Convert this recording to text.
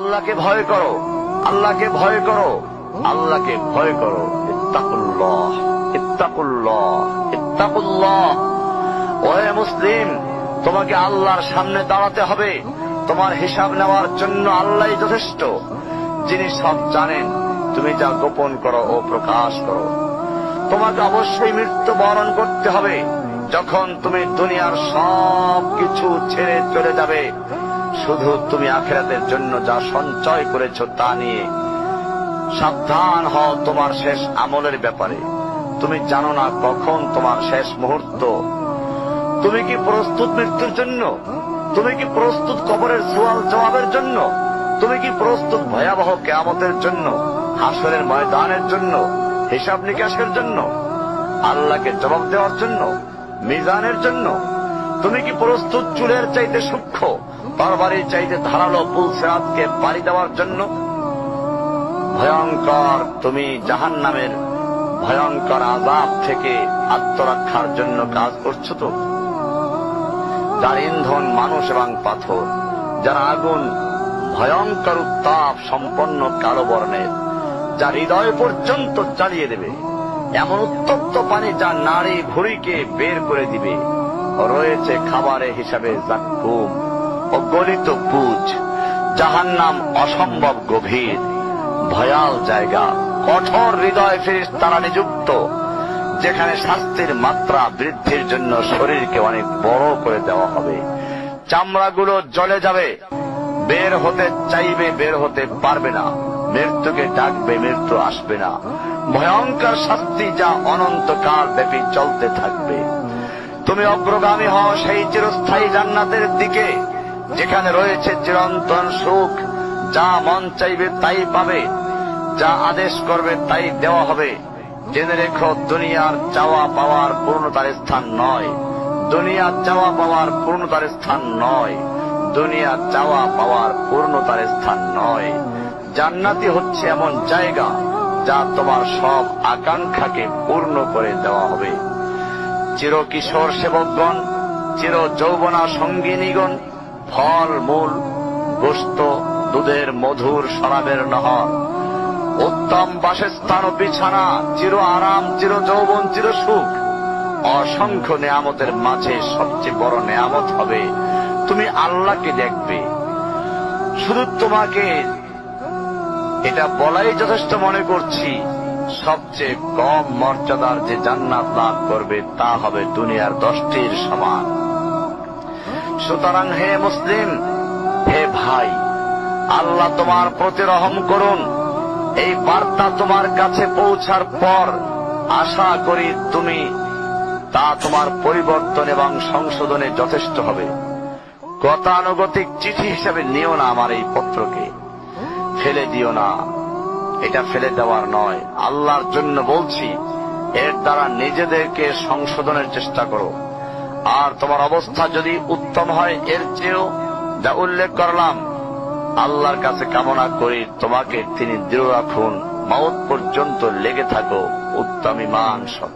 আল্লাহকে ভয় করো, আল্লাহকে ভয় করো, আল্লাহকে ভয় করো। ইত্তাকুল্লাহ, ইত্তাকুল্লাহ, ইত্তাকুল্লাহ। ওহে মুসলিম, তোমাকে আল্লাহর সামনে দাঁড়াতে হবে। তোমার হিসাব নেওয়ার জন্য আল্লাহই যথেষ্ট, যিনি সব জানেন। তুমি যা গোপন করো ও প্রকাশ করো। তোমাকে অবশ্যই মৃত্যু বরণ করতে হবে। যখন তুমি দুনিয়ার সব কিছু ছেড়ে চলে যাবে, শুধু তুমি আখিরাতের জন্য যা সঞ্চয় করেছো তা নিয়ে সাবধান হও তোমার শেষ আমলের ব্যাপারে। তুমি জানো না কখন তোমার শেষ মুহূর্ত। তুমি কি প্রস্তুত মৃত্যুর জন্য? তুমি কি প্রস্তুত কবরের সওয়াল জবাবের জন্য? তুমি কি প্রস্তুত ভয়াবহ কিয়ামতের জন্য, হাসরের ময়দানের জন্য, হিসাব নিকাশের জন্য, আল্লাহকে জবাব দেওয়ার জন্য, মিজানের জন্য? তুমি কি প্রস্তুত চুলের চাইতে সূক্ষ্ম, তরবারির চাইতে ধারালো পুলসিরাতকে পাড়ি দেওয়ার জন্য? ভয়ঙ্কর তুমি জাহান্নামের ভয়ঙ্কর আযাব থেকে আত্মরক্ষার জন্য কাজ করছো তো? যার ইন্ধন মানুষ এবং পাথর, যার আগুন ভয়ঙ্কর উত্তাপ সম্পন্ন কালো বর্ণের, যা হৃদয় পর্যন্ত জ্বালিয়ে দেবে, এমন উত্তপ্ত পানি যা নাড়ি ভুঁড়িকে বের করে দিবে। রয়েছে খাবারে হিসাবে জাক্কুম ও গলিত পুজ। জাহান্নাম অসম্ভব গভীর, ভয়াল জায়গা, কঠোর হৃদয় ফেরেশতারা নিযুক্ত, যেখানে শাস্তির মাত্রা বৃদ্ধির জন্য শরীরকে অনেক বড় করে দেওয়া হবে। চামড়াগুলো জ্বলে যাবে, বের হতে চাইবে, বের হতে পারবে না। মৃত্যুকে ডাকবে, মৃত্যু আসবে না। ভয়ঙ্কর শাস্তি যা অনন্তকাল ব্যাপী চলতে থাকবে। তুমি অগ্রগামী হও সেই চিরস্থায়ী জান্নাতের দিকে, যেখানে রয়েছে চিরন্তন সুখ। যা মন চাইবে তাই পাবে, যা আদেশ করবে তাই দেওয়া হবে। জেনে রেখো, দুনিয়ার চাওয়া পাওয়ার পূর্ণতার স্থান নয়। দুনিয়ার চাওয়া পাওয়ার পূর্ণতার স্থান নয়। দুনিয়ার চাওয়া পাওয়ার পূর্ণতার স্থান নয়। জান্নাতি হচ্ছে এমন জায়গা যা তোমার সব আকাঙ্ক্ষাকে পূর্ণ করে দেওয়া হবে। চির কিশোর সেবকগণ, চির যৌবনা সঙ্গিনীগণ, ফল মূল, গোশত, দুধের মধুর শরাবের নহর, উত্তম বাসস্থান ও বিছানা, চির আরাম, চির যৌবন, চির সুখ, অসংখ্য নেয়ামতের মাঝে সবচেয়ে বড় নেয়ামত হবে তুমি আল্লাহকে দেখবে। শুধু তোমাকে এটা বলাই যথেষ্ট মনে করছি, সবচেয়ে কম মর্যাদার যে জান্নাত লাভ করবে তা হবে দুনিয়ার 10টির সমান। সুতরাং হে মুসলিম, হে ভাই, আল্লাহ তোমার প্রতি রহম করুন। এই বার্তা তোমার কাছে পৌঁছার পর আশা করি তুমি তা তোমার পরিবর্তন এবং সংশোধনে যথেষ্ট হবে। গতানুগতিক চিঠি হিসেবে নিও না আমার এই পত্রকে, ফেলে দিও না। এটা ফেলে দেওয়ার নয়, আল্লাহর জন্য বলছি। এর দ্বারা নিজেদেরকে সংশোধনের চেষ্টা করো। আর তোমার অবস্থা যদি উত্তম হয় এর চেয়েও, যা উল্লেখ করলাম, আল্লাহর কাছে কামনা করি তোমাকে তিনি দৃঢ় রাখুন, মওত পর্যন্ত লেগে থাকো উত্তম ঈমান সহ।